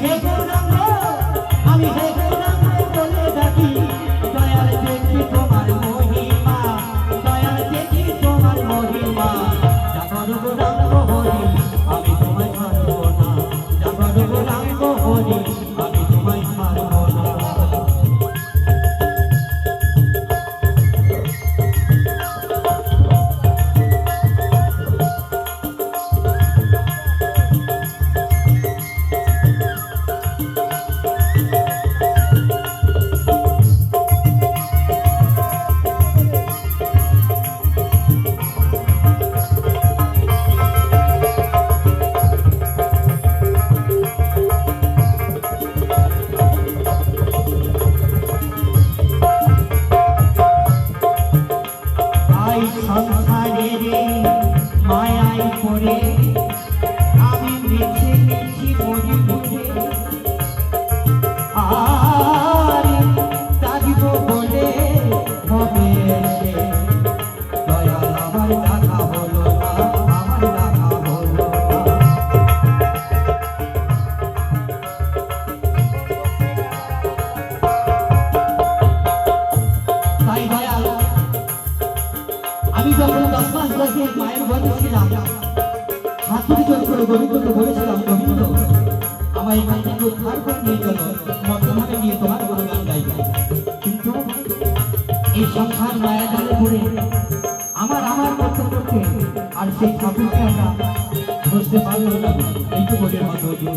হে গৌরাঙ্গ আমি হে গৌরাঙ্গ বলে ডাকি দয়াল দেখি তোমার মহিমা দয়াল দেখি তোমার মহিমা জাগর গৌরাঙ্গ হরি আমি তোমায় ছাড়ব না জাগর গৌরাঙ্গ হরি আমি তোমায় ছাড়ব না সংসারের মায়ায় পড়ে আমি বেঁচে গেছি মরি বুঝে আর কাঁদিব বলে হবে দয়াল আমার দেখা হলো না আমার দেখা হলো তাই দয়াল আমি যখন 10 মাস বয়সে মায়ের গর্ভে ছিলাম হাত ধরে জোর করে গোবিন্দকে বলেছিলাম গোবিন্দ আমার এখান থেকে উদ্ধার করে নিয়ে চলো বর্তমানে নিয়ে তোমার গুণগান গাইব কিন্তু এই সংসার মায়া জালে পড়ে আমার করতে করতে আর সেই ঠাকুরকে আমরা বুঝতে পারলো না এইটু বলে মতো হরি